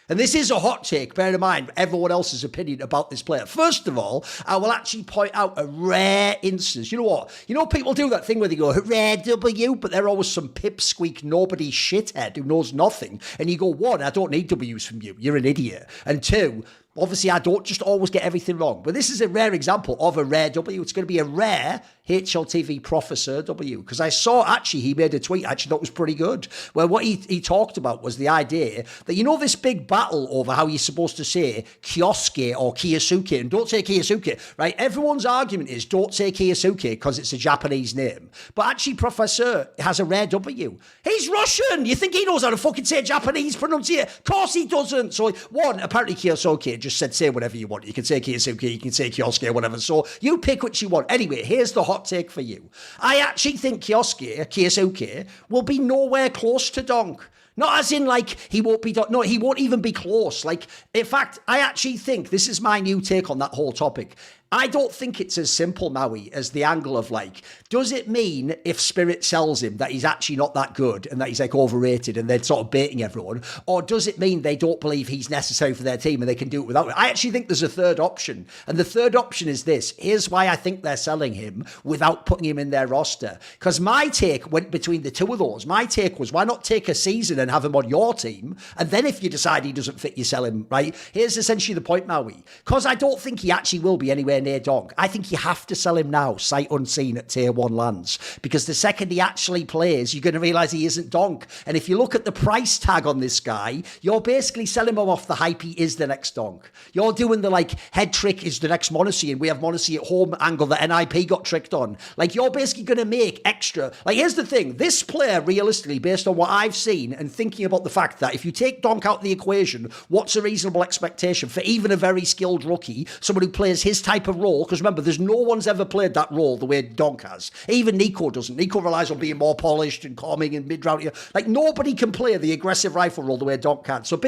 And this is a hot take, bear in mind everyone else's opinion about this player. First of all, I will actually point out a rare instance. You know what? You know, people do that thing where they go, rare W, but they're always some pipsqueak, nobody shithead who knows nothing. And you go, one, I don't need W's from you. You're an idiot. And two, obviously, I don't just always get everything wrong. But this is a rare example of a rare W. It's going to be a rare HLTV Professor W. Because I saw, actually, he made a tweet I actually thought was pretty good. Where what he talked about was the idea that, you know, this big battle over how you're supposed to say Kyosuke or Kyosuke, and don't say Kyosuke, right? Everyone's argument is don't say Kyosuke because it's a Japanese name. But actually, Professor has a rare W. He's Russian. You think he knows how to fucking say Japanese pronunciation? Of course he doesn't. So, one, apparently Kyosuke just said say whatever you want. You can say Kyosuke, you can say Kyosuke, whatever. So you pick what you want. Anyway, here's the hot take for you. I actually think Kyosuke will be nowhere close to Donk. Not as in, like, he won't be... No, he won't even be close. Like, in fact, I actually think, this is my new take on that whole topic, I don't think it's as simple, Maui, as the angle of, like, does it mean if Spirit sells him that he's actually not that good and that he's, like, overrated and they're sort of baiting everyone? Or does it mean they don't believe he's necessary for their team and they can do it without him? I actually think there's a third option. And the third option is this. Here's why I think they're selling him without putting him in their roster. Because my take went between the two of those. My take was, why not take a season and have him on your team? And then if you decide he doesn't fit, you sell him, right? Here's essentially the point, Maui. Because I don't think he actually will be anywhere near Donk. I think you have to sell him now, sight unseen at tier 1 lands, because the second he actually plays, you're going to realise he isn't Donk. And if you look at the price tag on this guy, you're basically selling him off the hype he is the next Donk. You're doing the, like, head trick is the next Monacy and we have Monacy at home angle that NIP got tricked on. Like, you're basically going to make extra. Like, here's the thing. This player, realistically, based on what I've seen and thinking about the fact that if you take Donk out of the equation, what's a reasonable expectation for even a very skilled rookie, someone who plays his type of role? Because remember, there's no one's ever played that role the way Donk has. Even Nico doesn't. Nico relies on being more polished and calming and mid-round. Like, nobody can play the aggressive rifle role the way Donk can. So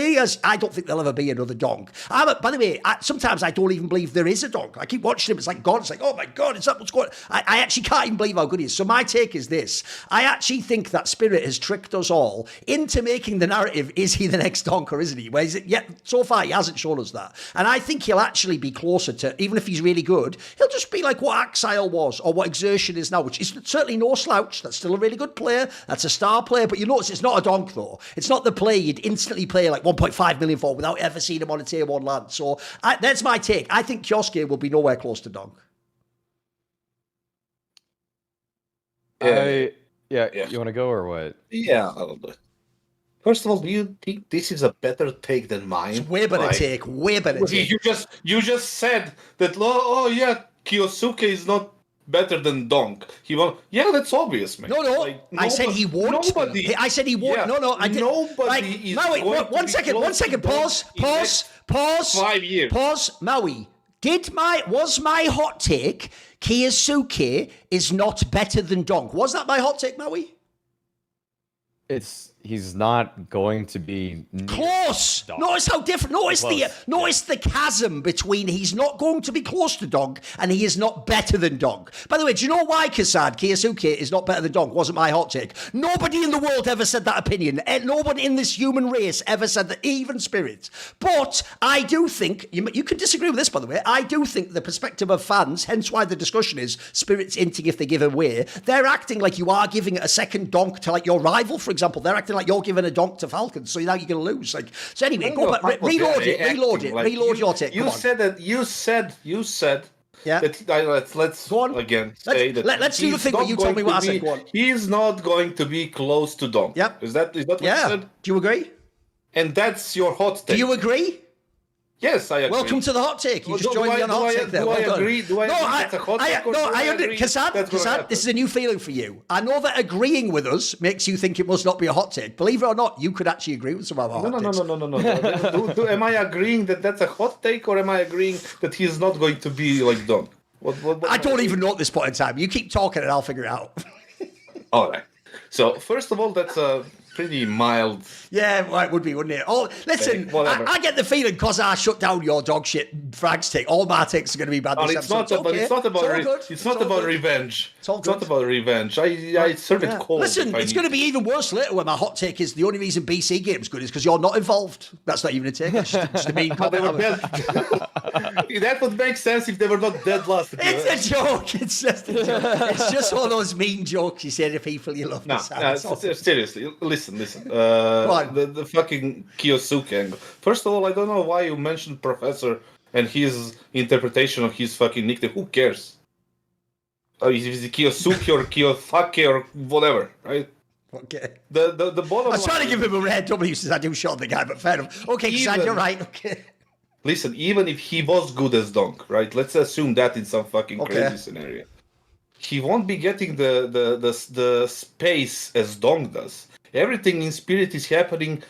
I don't think there'll ever be another Donk. By the way, sometimes I don't even believe there is a Donk. I keep watching him. It's like, God, it's like, oh my God, is that what's going on? I actually can't even believe how good he is. So my take is this. I actually think that Spirit has tricked us all into making the narrative, is he the next Donk or isn't he? Where is it? Yet so far, he hasn't shown us that. And I think he'll actually be closer to, even if he's really good, he'll just be like what Axile was or what Exertion is now, which is certainly no slouch. That's still a really good player. That's a star player. But you notice it's not a Donk, though. It's not the player you'd instantly play like 1.5 million for without ever seeing him on a tier 1 land. So that's my take. I think Kyosuke will be nowhere close to Donk. Yeah. You want to go or what? Yeah, I'll do it. First of all, do you think this is a better take than mine? It's way better take. Way better take. You just said that. Oh yeah, Kyosuke is not better than Donk. Yeah, that's obvious, man. No. Like, I said he won't. I said he won't. Yeah, No. I did. Nobody is. Maui, one second. Pause. 5 years. Pause. Maui. Was my hot take Kyosuke is not better than Donk? Was that my hot take, Maui? He's not going to be close. Notice how different. Notice the chasm between he's not going to be close to Donk and he is not better than Donk. By the way, do you know why, Kasad, Kyosuke is not better than Donk? Wasn't my hot take. Nobody in the world ever said that opinion. Nobody in this human race ever said that, even Spirit. But I do think, you can disagree with this, by the way, I do think the perspective of fans, hence why the discussion is Spirit's hinting if they give away, they're acting like you are giving a second Donk to like your rival, for example. They're acting like you're giving a Donk to Falcons, so now you're going to lose. Like, so anyway, go back, reload your take. You said that. You said. Yeah. Let's go on again. Let's do the thing where you told me what I said. Go on. He's not going to be close to Donk. Yep. Is that what you said? Do you agree? And that's your hot take. Do you agree? Yes, I agree. Welcome to the hot take. You just joined me on the hot take there. Do I agree? Do I agree that's a hot take? Kasad, this is a new feeling for you. I know that agreeing with us makes you think it must not be a hot take. Believe it or not, you could actually agree with some of our hot takes. No. Am I agreeing that that's a hot take, or am I agreeing that he's not going to be like Donk? What I don't even know at this point in time. You keep talking and I'll figure it out. All right. So, first of all, that's a pretty mild. Yeah, well, it would be, wouldn't it? Oh, listen, Whatever. I get the feeling because I shut down your dog shit Frank's take, all my takes are going to be bad No, this it's episode. not about. It's not about. all good. It's not all about good. revenge. It's all It's not good. about revenge. I serve it cold. Listen, if I it's need going to be even worse later when my hot take is the only reason BC game's good is because you're not involved. That's not even a take. It's just a mean They were comment. dead. That would make sense if they were not dead last. It's a joke. It's just a joke. It's just one of those mean jokes you say to people you love. No, That's all. seriously, listen. on. The fucking Kyosuke angle. First of all, I don't know why you mentioned Professor and his interpretation of his fucking nickname. Who cares? Is it Kyosuke or Kyosuke or whatever, right? Okay. The bottom I was trying to line- give him a red W since I do shot the guy, but fair enough. Okay, Kazan, Even- you're right. Okay. Listen, even if he was good as Donk, right? Let's assume that in some fucking Okay. crazy scenario. He won't be getting the space as Donk does. Everything in Spirit is happening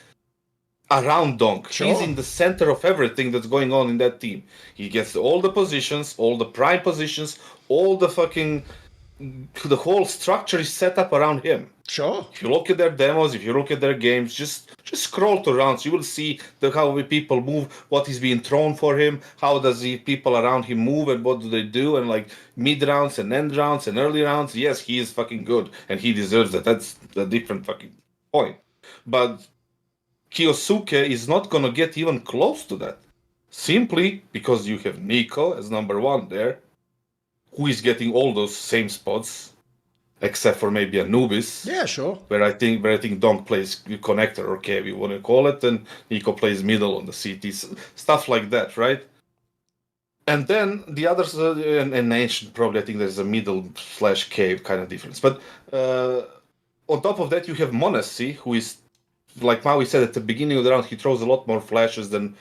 around Donk. Sure. He's in the center of everything that's going on in that team. He gets all the positions, all the prime positions, all the fucking... The whole structure is set up around him. Sure. If you look at their demos, if you look at their games, just scroll to rounds. You will see how the people move, what is being thrown for him, how does the people around him move, and what do they do, and like mid rounds and end rounds and early rounds. Yes, he is fucking good, and he deserves that. That's a different fucking point. But Kyosuke is not gonna get even close to that, simply because you have Nico as number one there, who is getting all those same spots, except for maybe Anubis. Yeah, sure. Where I think Donk plays connector or K, we want to call it, and Nico plays middle on the CT, stuff like that, right? And then the others, and Ancient probably, I think there's a middle / K kind of difference. But on top of that, you have Monesi, who is, like Maui said at the beginning of the round, he throws a lot more flashes than,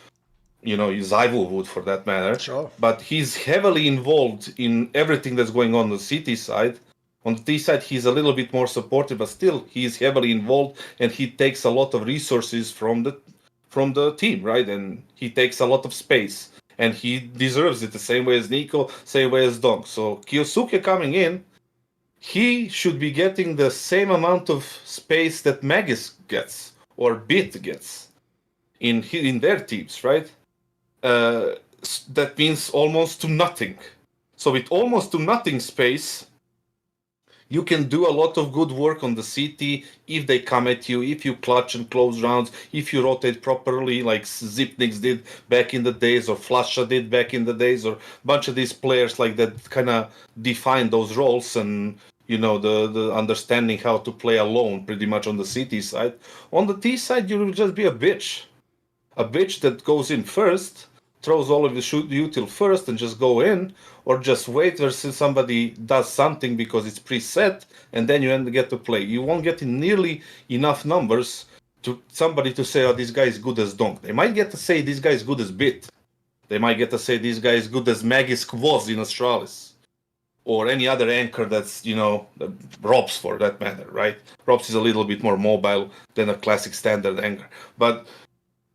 Zaivu would for that matter. Sure. But he's heavily involved in everything that's going on the CT side. On the T side, he's a little bit more supportive, but still, he's heavily involved, and he takes a lot of resources from the team, right? And he takes a lot of space, and he deserves it the same way as Nico, same way as Donk. So Kyosuke coming in, he should be getting the same amount of space that Magus gets or Bit gets in their teams, right? That means almost to nothing. So with almost to nothing space, you can do a lot of good work on the CT if they come at you, if you clutch and close rounds, if you rotate properly like Zipnix did back in the days, or Flasha did back in the days, or a bunch of these players like that kind of define those roles and, the understanding how to play alone pretty much on the CT side. On the T side, you will just be a bitch. A bitch that goes in first, throws all of the shoot util first and just go in, or just wait versus somebody does something because it's preset, and then you get to play. You won't get in nearly enough numbers to somebody to say, oh, this guy is good as Donk. They might get to say this guy is good as Bit. They might get to say this guy is good as Magisk was in Astralis. Or any other anchor that's, Robs for that matter, right? Robs is a little bit more mobile than a classic standard anchor. But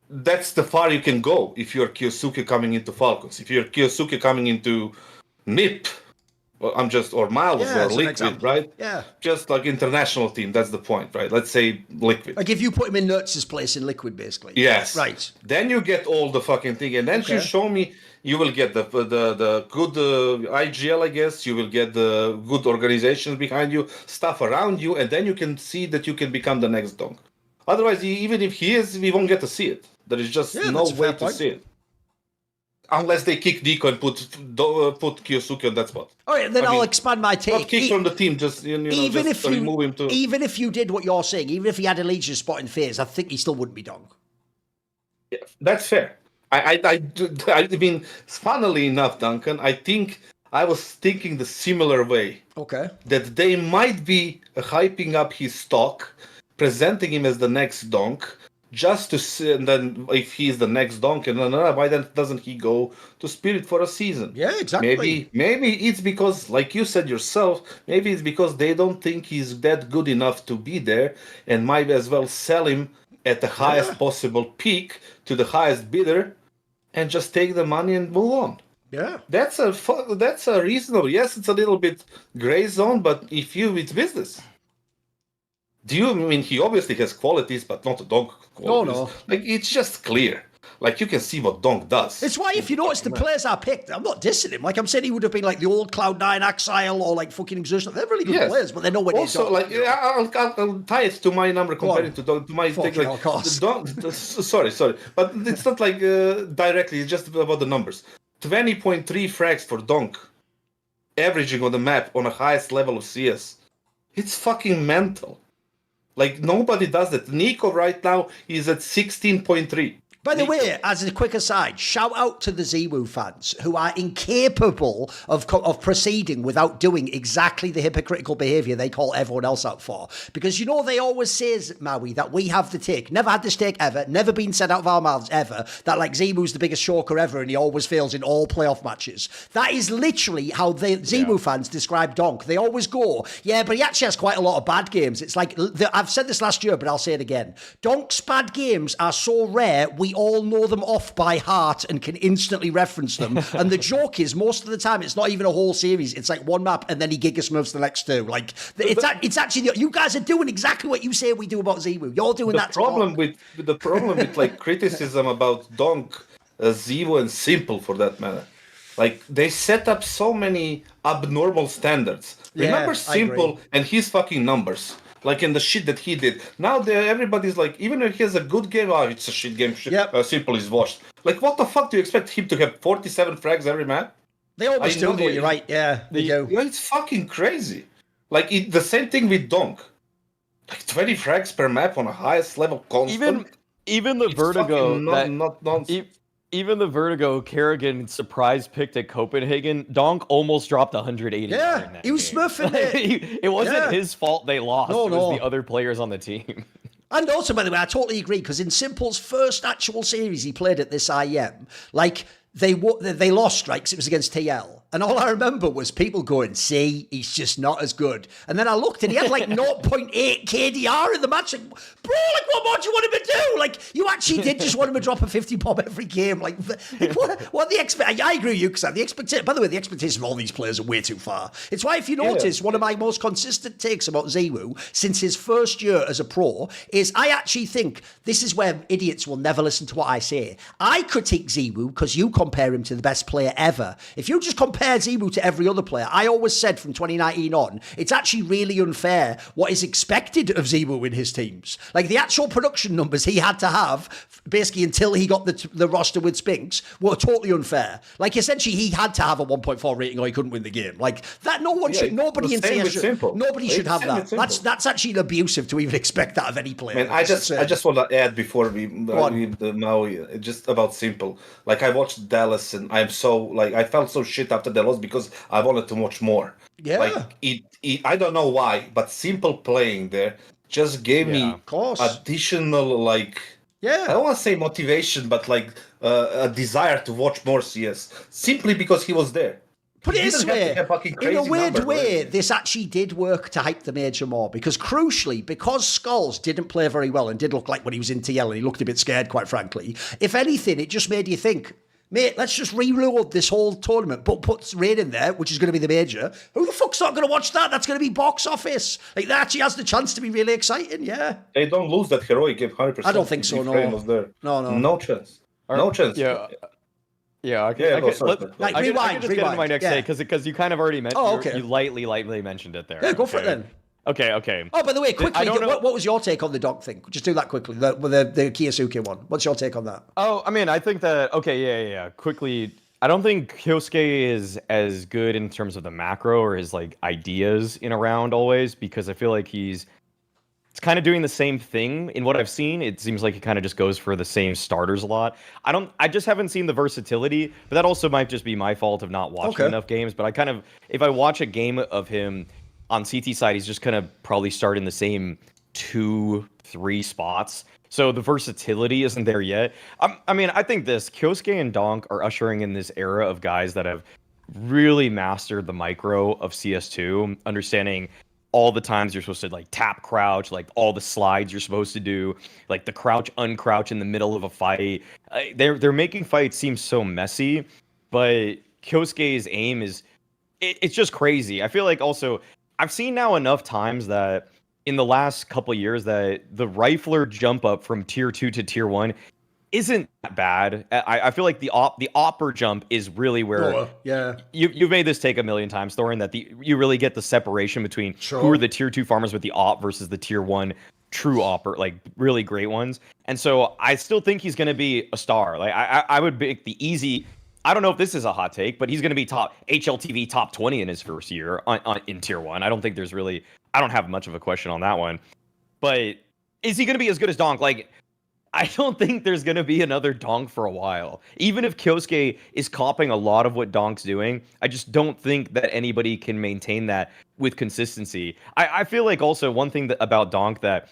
that's the far you can go if you're Kyosuke coming into Falcons. If you're Kyosuke coming into NIP, or Miles Yeah, or as an Liquid, example. right? Yeah. Just like international team, that's the point, right? Let's say Liquid. Like if you put him in Nurtz's place in Liquid, basically. Yes. Right. Then you get all the fucking thing, and then you show me you will get the good IGL, I guess. You will get the good organizations behind you, stuff around you, and then you can see that you can become the next Donk. Otherwise, even if he is, we won't get to see it. There is just no that's a way fair to point. see it. Unless they kick Nico and put Kyosuke on that spot. All right, then I'll expand my take. Not kick from the team, just even just if you remove him to. even if you did what you're saying, even if he had a Legion spot in phase, I think he still wouldn't be Donk. Yeah, that's fair. I mean, funnily enough, Duncan, I think I was thinking the similar way. Okay. That they might be hyping up his stock, presenting him as the next Donk, just to see, and then if he's the next Donk, and why then doesn't he go to Spirit for a season? Yeah, exactly. Maybe it's because, like you said yourself, maybe it's because they don't think he's that good enough to be there, and might as well sell him at the highest possible peak to the highest bidder, and just take the money and move on. Yeah. That's a reasonable. Yes, it's a little bit gray zone, but if it's business. Do you mean he obviously has qualities, but not Donk qualities? No. Like, it's just clear. Like, you can see what Donk does. It's why, if you notice the players I picked, I'm not dissing him. Like, I'm saying he would have been like the old Cloud9 Axile or like fucking Exertion. They're really good players, but they're nowhere near Also, Donk. like, I'll tie it to my number comparing to Donk, to my thing. Like, Donk, sorry. But it's not like directly, it's just about the numbers. 20.3 frags for Donk, averaging on the map on the highest level of CS. It's fucking mental. Like, nobody does that. Nico right now is at 16.3. By the way, as a quick aside, shout out to the ZWoo fans who are incapable of proceeding without doing exactly the hypocritical behaviour they call everyone else out for. Because you know they always say, Maui, that we have the take. Never had this take ever, never been said out of our mouths ever, that like ZWoo's the biggest shocker ever and he always fails in all playoff matches. That is literally how the ZWoo fans describe Donk. They always go, yeah, but he actually has quite a lot of bad games. It's like, I've said this last year, but I'll say it again. Donk's bad games are so rare, we all know them off by heart and can instantly reference them. And the joke is, most of the time, it's not even a whole series. It's like one map, and then he Giga Smurfs the next two. Like, it's actually, you guys are doing exactly what you say we do about ZWoo. You're doing that. The problem with like criticism about Donk, ZWoo, and Simple for that matter, like they set up so many abnormal standards. Remember Simple and his fucking numbers. Like in the shit that he did. Now everybody's like, even if he has a good game, it's a shit game. Simple is washed. Like, what the fuck do you expect him to have 47 frags every map? They always do, you're right. Yeah, they do. Yeah, it's fucking crazy. Like, the same thing with Donk. Like, 20 frags per map on a highest level constant. Even the Vertigo even the Vertigo Kerrigan surprise picked at Copenhagen, Donk almost dropped 180. Yeah, he was smurfing it. It wasn't his fault they lost. It was the other players on the team. And also, by the way, I totally agree, because in Simple's first actual series he played at this IM, like, they lost, right, because it was against TL. And all I remember was people going, see, he's just not as good. And then I looked and he had like 0.8 KDR in the match. Like, bro, like, what more do you want him to do? Like, you actually did just want him to drop a 50 bomb every game. Like what the I agree with you, because the expectation, by the way, the expectation of all these players are way too far. It's why, if you notice, one of my most consistent takes about ZWoo since his first year as a pro is, I actually think this is where idiots will never listen to what I say. I critique ZWoo because you compare him to the best player ever. If you just compare ZWoo to every other player, I always said from 2019 on, it's actually really unfair what is expected of ZWoo in his teams. Like, the actual production numbers he had to have, basically until he got the roster with Spinks, were totally unfair. Like, essentially, he had to have a 1.4 rating or he couldn't win the game. Like, that nobody in CS should have that. That's actually abusive to even expect that of any player. Man, I just want to add before we the Maui, just about Simple. Like, I watched Dallas and I felt so shit after they lost because I wanted to watch more. Yeah. Like, I don't know why, but Simple playing there just gave me additional, like, I don't want to say motivation, but like a desire to watch more CS, simply because he was there. Put it this way, in a weird way, this actually did work to hype the major more, because crucially, because Skulls didn't play very well and did look like when he was in TL and he looked a bit scared, quite frankly, if anything, it just made you think, mate, let's just reload this whole tournament, but put Raid in there, which is going to be the major. Who the fuck's not going to watch that? That's going to be box office. Like, that actually has the chance to be really exciting, yeah. They don't lose that heroic game 100%. I don't think so, no. No chance. No chance. Yeah, okay. I can just get into my next take, because you kind of already mentioned, you lightly mentioned it there. Yeah, go for it then. Okay. Oh, by the way, quickly, what was your take on the Donk thing? Just do that quickly, the Kyosuke one. What's your take on that? Oh, I mean, I think that, quickly, I don't think Kyosuke is as good in terms of the macro or his, like, ideas in a round always, because I feel like it's kind of doing the same thing. In what I've seen, it seems like he kind of just goes for the same starters a lot. I just haven't seen the versatility, but that also might just be my fault of not watching enough games. But if I watch a game of him on CT side, he's just kind of probably start in the same 2-3 spots. So the versatility isn't there yet. I mean, I think Kyosuke and Donk are ushering in this era of guys that have really mastered the micro of CS2, understanding all the times you're supposed to, like, tap crouch, like all the slides you're supposed to do, like the crouch uncrouch in the middle of a fight. They're making fights seem so messy, but Kyosuke's aim is it's just crazy. I feel like also I've seen now enough times that in the last couple of years that the rifler jump up from tier 2 to tier 1 isn't that bad. I feel like the opper jump is really where you've made this take a million times, Thorin, that you really get the separation between who are the tier 2 farmers with the op versus the tier 1 true opper, like really great ones. And so I still think he's going to be a star. Like I would make the easy. I don't know if this is a hot take, but he's going to be top HLTV top 20 in his first year in tier 1. I don't think there's really. I don't have much of a question on that one. But is he going to be as good as Donk? Like, I don't think there's going to be another Donk for a while. Even if Kyosuke is copying a lot of what Donk's doing, I just don't think that anybody can maintain that with consistency. I feel like also one thing about Donk that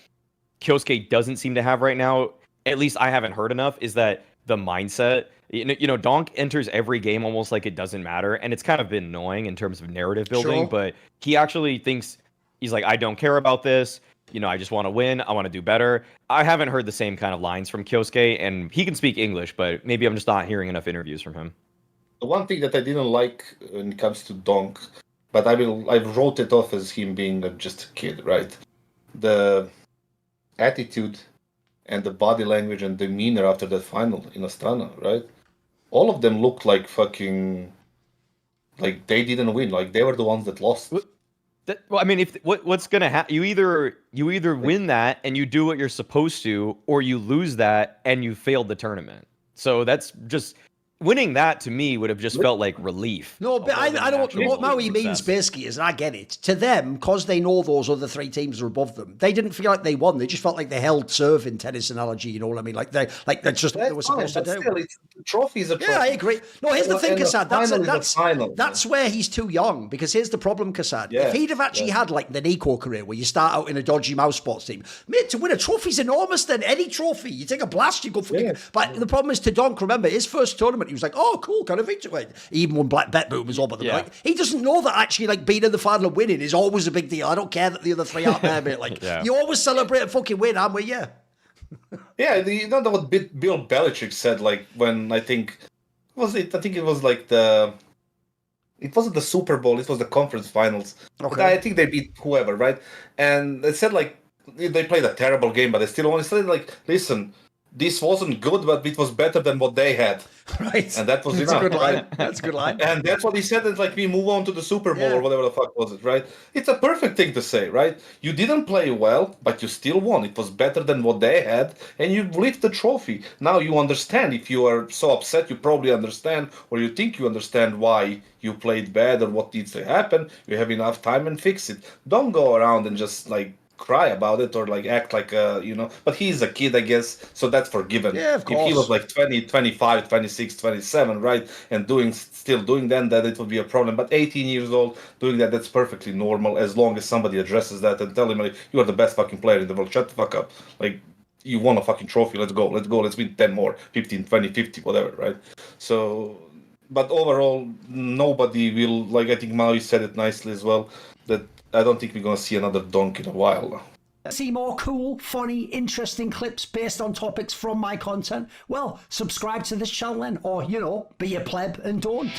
Kyosuke doesn't seem to have right now, at least I haven't heard enough, is that the mindset. You know, Donk enters every game almost like it doesn't matter, and it's kind of been annoying in terms of narrative building, but he actually thinks, he's like, I don't care about this. You know, I just want to win. I want to do better. I haven't heard the same kind of lines from Kyosuke, and he can speak English, but maybe I'm just not hearing enough interviews from him. The one thing that I didn't like when it comes to Donk, but I wrote it off as him being just a kid, right? The attitude and the body language and demeanor after that final in Astana, right? All of them looked like fucking, like they didn't win, like they were the ones that lost. Well, I mean, what's gonna happen? You either win that and you do what you're supposed to, or you lose that and you failed the tournament. So that's just winning that to me would have just felt like relief. No, but I don't. What Maui means basically is, and I get it. To them, because they know those other 3 teams are above them, they didn't feel like they won. They just felt like they held serve in tennis analogy. You know what I mean? Like that's just what they were supposed to do. Still, the trophy's a trophy. Yeah, I agree. No, here's the thing, Kassad. That's that's where he's too young. Because here's the problem, Kassad. Yeah, if he'd have actually had like the Nico career where you start out in a dodgy mouse sports team, mate, to win a trophy's enormous. Then any trophy, you take a blast, you go fucking. Yeah. But the problem is, to Donk, remember his first tournament, he was like, oh, cool. Kind of feature it. Even when Black Bet Boom was on, but like, he doesn't know that actually like being in the final and winning is always a big deal. I don't care that the other 3 aren't there, mate. Like you always celebrate a fucking win, I'm with you. Yeah, you know what Bill Belichick said, like when I think it was like it wasn't the Super Bowl, it was the conference finals. Okay. I think they beat whoever, right? And they said like they played a terrible game, but they still won. They said like, listen, this wasn't good, but it was better than what they had. Right. And that was That's enough. A good line. Right? That's a good line. And that's what he said. It's like, we move on to the Super Bowl or whatever the fuck was it, right? It's a perfect thing to say, right? You didn't play well, but you still won. It was better than what they had, and you lift the trophy. Now you understand. If you are so upset, you probably understand, or you think you understand why you played bad or what needs to happen. You have enough time and fix it. Don't go around and just like cry about it or like act like but he's a kid, I guess, so that's forgiven. Yeah, of course. If he was like 20, 25, 26, 27, right, and still doing that it would be a problem. But 18 years old doing that's perfectly normal, as long as somebody addresses that and tell him, like, you are the best fucking player in the world, shut the fuck up, like, you won a fucking trophy, let's go, let's win 10 more, 15, 20, 50, whatever, right? So, but overall, nobody will, like, I think Maui said it nicely as well, that I don't think we're going to see another Donk in a while. See more cool, funny, interesting clips based on topics from my content? Well, subscribe to this channel then, or, be a pleb and don't.